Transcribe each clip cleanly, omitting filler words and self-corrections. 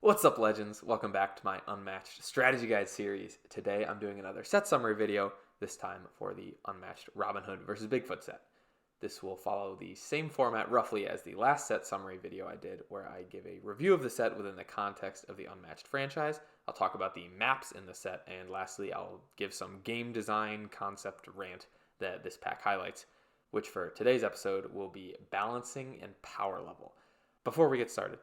What's up, legends? Welcome back to my Unmatched Strategy Guide series. Today I'm doing another set summary video, this time for the Unmatched Hood vs Bigfoot set. This will follow the same format roughly as the last set summary video I did, where I give a review of the set within the context of the Unmatched franchise. I'll talk about the maps in the set, and lastly I'll give some game design concept rant that this pack highlights, which for today's episode will be balancing and power level. Before we get started,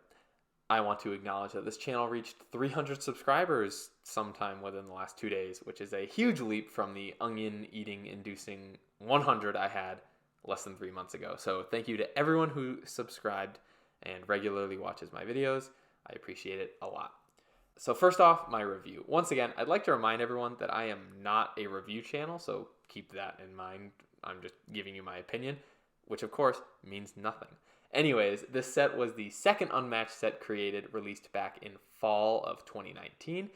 I want to acknowledge that this channel reached 300 subscribers sometime within the last 2 days, which is a huge leap from the onion eating inducing 100 I had less than 3 months ago. So thank you to everyone who subscribed and regularly watches my videos. I appreciate it a lot. So first off, my review. Once again, I'd like to remind everyone that I am not a review channel, so keep that in mind. I'm just giving you my opinion, which of course means nothing. Anyways, this set was the second Unmatched set created, released back in fall of 2019.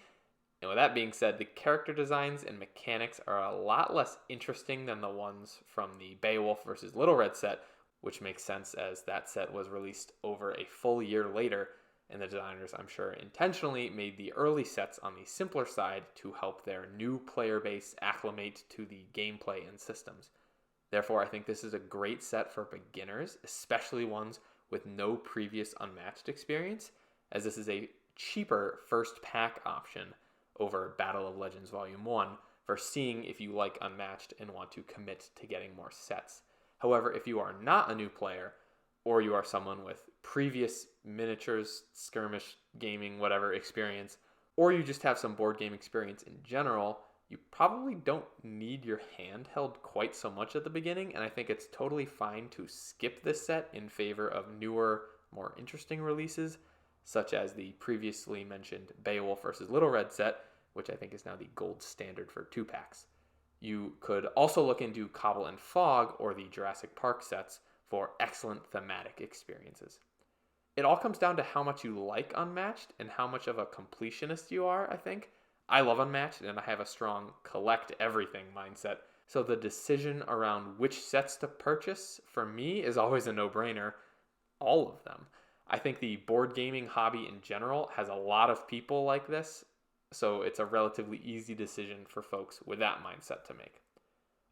And with that being said, the character designs and mechanics are a lot less interesting than the ones from the Beowulf vs. Little Red set, which makes sense as that set was released over a full year later, and the designers, I'm sure, intentionally made the early sets on the simpler side to help their new player base acclimate to the gameplay and systems. Therefore, I think this is a great set for beginners, especially ones with no previous Unmatched experience, as this is a cheaper first pack option over Battle of Legends Volume 1 for seeing if you like Unmatched and want to commit to getting more sets. However, if you are not a new player, or you are someone with previous miniatures, skirmish, gaming, whatever experience, or you just have some board game experience in general, you probably don't need your hand held quite so much at the beginning, and I think it's totally fine to skip this set in favor of newer, more interesting releases, such as the previously mentioned Beowulf vs. Little Red set, which I think is now the gold standard for 2-packs. You could also look into Cobble and Fog or the Jurassic Park sets for excellent thematic experiences. It all comes down to how much you like Unmatched and how much of a completionist you are, I think. I love Unmatched, and I have a strong collect everything mindset, so the decision around which sets to purchase, for me, is always a no-brainer. All of them. I think the board gaming hobby in general has a lot of people like this, so it's a relatively easy decision for folks with that mindset to make.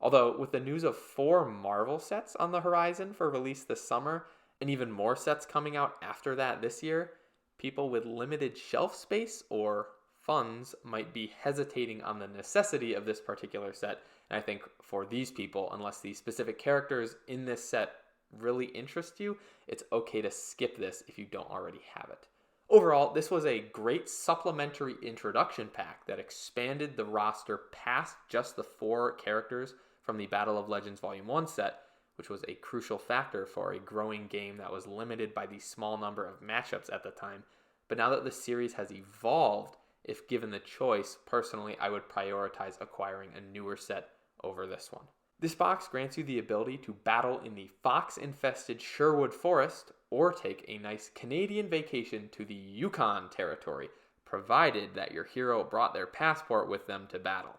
Although, with the news of 4 Marvel sets on the horizon for release this summer, and even more sets coming out after that this year, people with limited shelf space or funds might be hesitating on the necessity of this particular set, and I think for these people, unless the specific characters in this set really interest you, it's okay to skip this if you don't already have it. Overall, this was a great supplementary introduction pack that expanded the roster past just the 4 characters from the Battle of Legends Volume 1 set, which was a crucial factor for a growing game that was limited by the small number of matchups at the time. But now that the series has evolved, if given the choice, personally, I would prioritize acquiring a newer set over this one. This box grants you the ability to battle in the fox-infested Sherwood Forest or take a nice Canadian vacation to the Yukon territory, provided that your hero brought their passport with them to battle.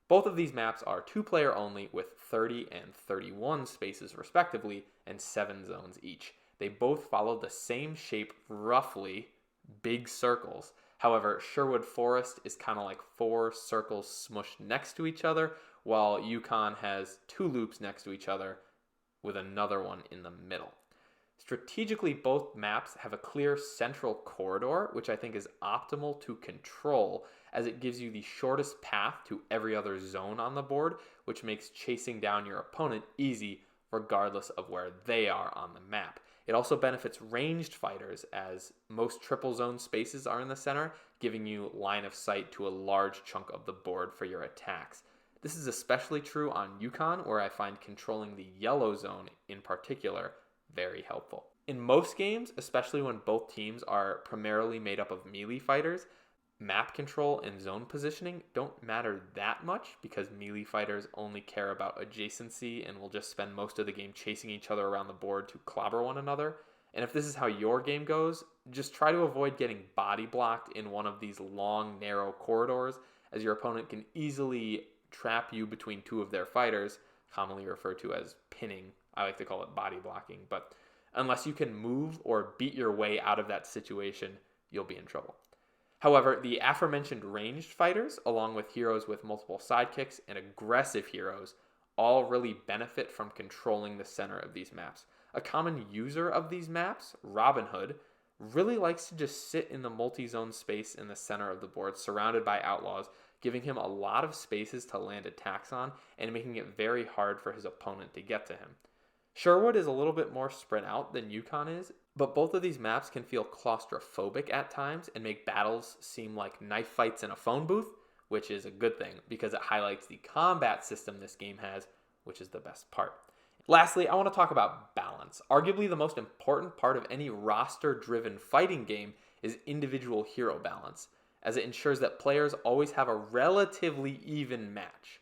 Both of these maps are 2-player only with 30 and 31 spaces respectively and 7 zones each. They both follow the same shape roughly, big circles. However, Sherwood Forest is kind of like 4 circles smushed next to each other, while Yukon has 2 loops next to each other with another one in the middle. Strategically, both maps have a clear central corridor, which I think is optimal to control, as it gives you the shortest path to every other zone on the board, which makes chasing down your opponent easy regardless of where they are on the map. It also benefits ranged fighters, as most triple zone spaces are in the center, giving you line of sight to a large chunk of the board for your attacks. This is especially true on Yukon, where I find controlling the yellow zone in particular very helpful. In most games, especially when both teams are primarily made up of melee fighters, map control and zone positioning don't matter that much because melee fighters only care about adjacency and will just spend most of the game chasing each other around the board to clobber one another. And if this is how your game goes, just try to avoid getting body blocked in one of these long, narrow corridors, as your opponent can easily trap you between 2 of their fighters, commonly referred to as pinning. I like to call it body blocking, but unless you can move or beat your way out of that situation, you'll be in trouble. However, the aforementioned ranged fighters, along with heroes with multiple sidekicks and aggressive heroes, all really benefit from controlling the center of these maps. A common user of these maps, Robin Hood, really likes to just sit in the multi-zone space in the center of the board, surrounded by outlaws, giving him a lot of spaces to land attacks on and making it very hard for his opponent to get to him. Sherwood is a little bit more spread out than Yukon is, but both of these maps can feel claustrophobic at times and make battles seem like knife fights in a phone booth, which is a good thing because it highlights the combat system this game has, which is the best part. Lastly, I want to talk about balance. Arguably the most important part of any roster-driven fighting game is individual hero balance, as it ensures that players always have a relatively even match.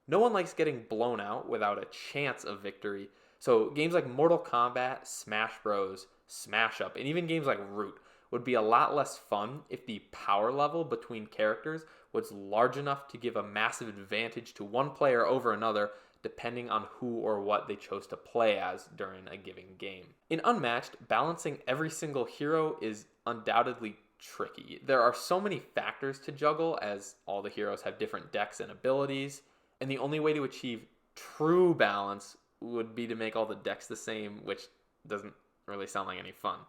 No one likes getting blown out without a chance of victory, so games like Mortal Kombat, Smash Bros, Smash Up, and even games like Root would be a lot less fun if the power level between characters was large enough to give a massive advantage to one player over another, depending on who or what they chose to play as during a given game. In Unmatched, balancing every single hero is undoubtedly tricky. There are so many factors to juggle, as all the heroes have different decks and abilities, and the only way to achieve true balance would be to make all the decks the same, which doesn't really sound like any fun.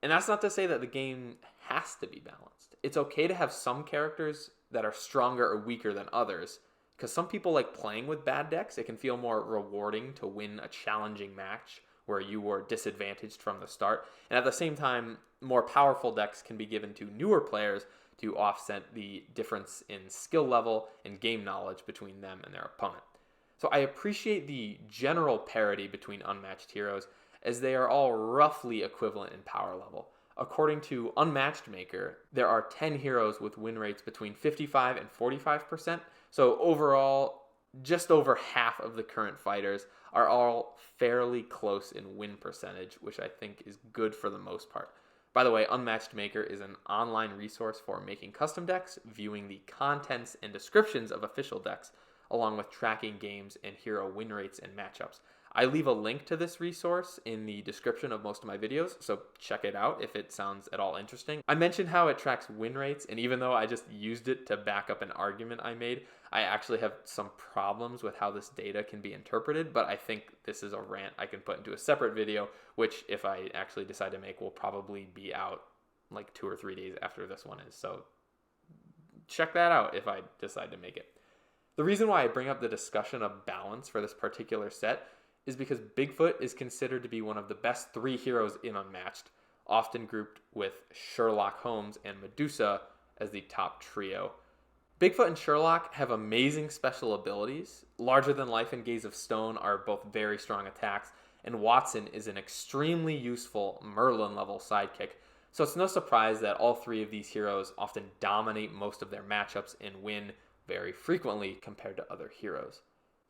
And that's not to say that the game has to be balanced. It's okay to have some characters that are stronger or weaker than others, because some people like playing with bad decks. It can feel more rewarding to win a challenging match where you were disadvantaged from the start. And at the same time, more powerful decks can be given to newer players to offset the difference in skill level and game knowledge between them and their opponent. So I appreciate the general parity between Unmatched heroes, as they are all roughly equivalent in power level. According to Unmatched Maker, there are 10 heroes with win rates between 55 and 45%. So overall, just over half of the current fighters are all fairly close in win percentage, which I think is good for the most part. By the way, Unmatched Maker is an online resource for making custom decks, viewing the contents and descriptions of official decks, along with tracking games and hero win rates and matchups. I leave a link to this resource in the description of most of my videos, so check it out if it sounds at all interesting. I mentioned how it tracks win rates, and even though I just used it to back up an argument I made, I actually have some problems with how this data can be interpreted, but I think this is a rant I can put into a separate video, which if I actually decide to make will probably be out like 2 or 3 days after this one is. So check that out if I decide to make it. The reason why I bring up the discussion of balance for this particular set is because Bigfoot is considered to be one of the best 3 heroes in Unmatched, often grouped with Sherlock Holmes and Medusa as the top trio. Bigfoot and Sherlock have amazing special abilities. Larger Than Life and Gaze of Stone are both very strong attacks, and Watson is an extremely useful Merlin-level sidekick, so it's no surprise that all 3 of these heroes often dominate most of their matchups and win very frequently compared to other heroes.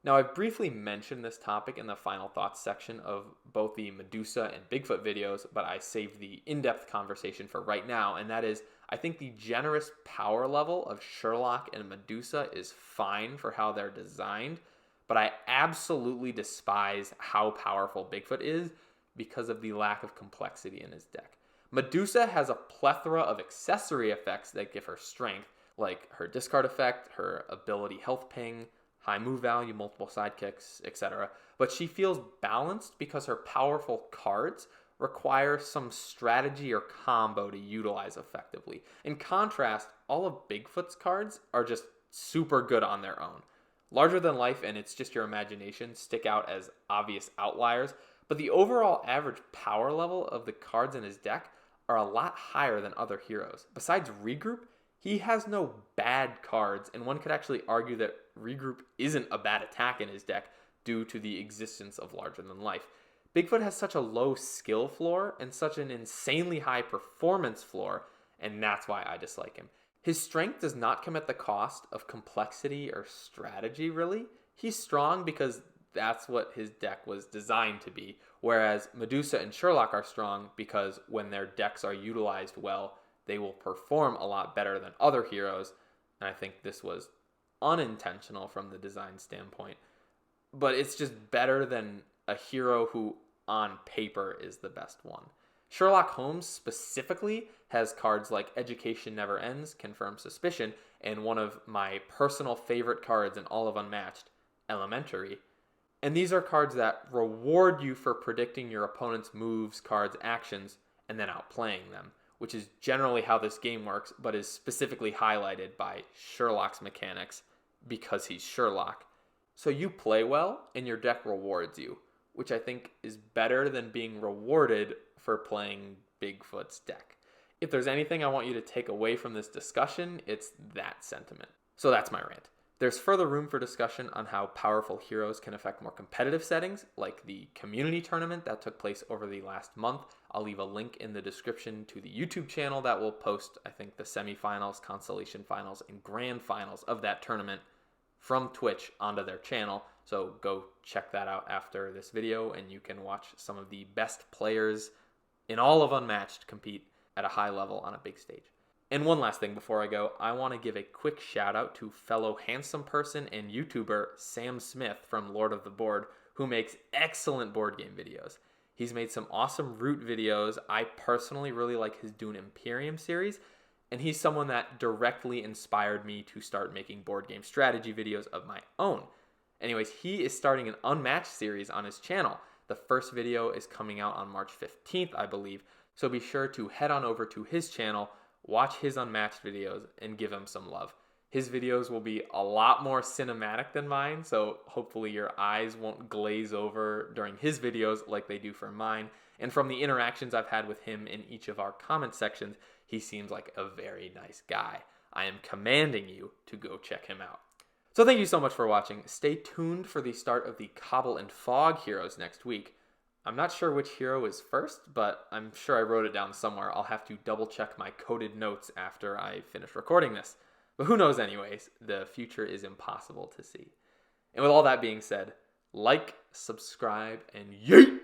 Now, I've briefly mentioned this topic in the final thoughts section of both the Medusa and Bigfoot videos, but I saved the in-depth conversation for right now, and that is, I think the generous power level of Sherlock and Medusa is fine for how they're designed, but I absolutely despise how powerful Bigfoot is because of the lack of complexity in his deck. Medusa has a plethora of accessory effects that give her strength, like her discard effect, her ability health ping, high move value, multiple sidekicks, etc. But she feels balanced because her powerful cards require some strategy or combo to utilize effectively. In contrast, all of Bigfoot's cards are just super good on their own. Larger Than Life and It's Just Your Imagination stick out as obvious outliers, but the overall average power level of the cards in his deck are a lot higher than other heroes. Besides Regroup, he has no bad cards, and one could actually argue that Regroup isn't a bad attack in his deck due to the existence of Larger Than Life. Bigfoot has such a low skill floor and such an insanely high performance floor, and that's why I dislike him. His strength does not come at the cost of complexity or strategy, really. He's strong because that's what his deck was designed to be, whereas Medusa and Sherlock are strong because when their decks are utilized well, they will perform a lot better than other heroes, and I think this was unintentional from the design standpoint. But it's just better than a hero who, on paper, is the best one. Sherlock Holmes specifically has cards like Education Never Ends, Confirm Suspicion, and one of my personal favorite cards in all of Unmatched, Elementary. And these are cards that reward you for predicting your opponent's moves, cards, actions, and then outplaying them, which is generally how this game works, but is specifically highlighted by Sherlock's mechanics because he's Sherlock. So you play well, and your deck rewards you, which I think is better than being rewarded for playing Bigfoot's deck. If there's anything I want you to take away from this discussion, it's that sentiment. So that's my rant. There's further room for discussion on how powerful heroes can affect more competitive settings, like the community tournament that took place over the last month. I'll leave a link in the description to the YouTube channel that will post, I think, the semifinals, consolation finals, and grand finals of that tournament from Twitch onto their channel. So go check that out after this video, and you can watch some of the best players in all of Unmatched compete at a high level on a big stage. And one last thing before I go, I want to give a quick shout out to fellow handsome person and YouTuber Sam Smith from Lord of the Board, who makes excellent board game videos. He's made some awesome Root videos. I personally really like his Dune Imperium series, and he's someone that directly inspired me to start making board game strategy videos of my own. Anyways, he is starting an Unmatched series on his channel. The first video is coming out on March 15th, I believe, so be sure to head on over to his channel, watch his Unmatched videos, and give him some love. His videos will be a lot more cinematic than mine, so hopefully your eyes won't glaze over during his videos like they do for mine. And from the interactions I've had with him in each of our comment sections, he seems like a very nice guy. I am commanding you to go check him out. So thank you so much for watching. Stay tuned for the start of the Cobble and Fog heroes next week. I'm not sure which hero is first, but I'm sure I wrote it down somewhere. I'll have to double check my coded notes after I finish recording this. But who knows anyways, the future is impossible to see. And with all that being said, like, subscribe, and yeet!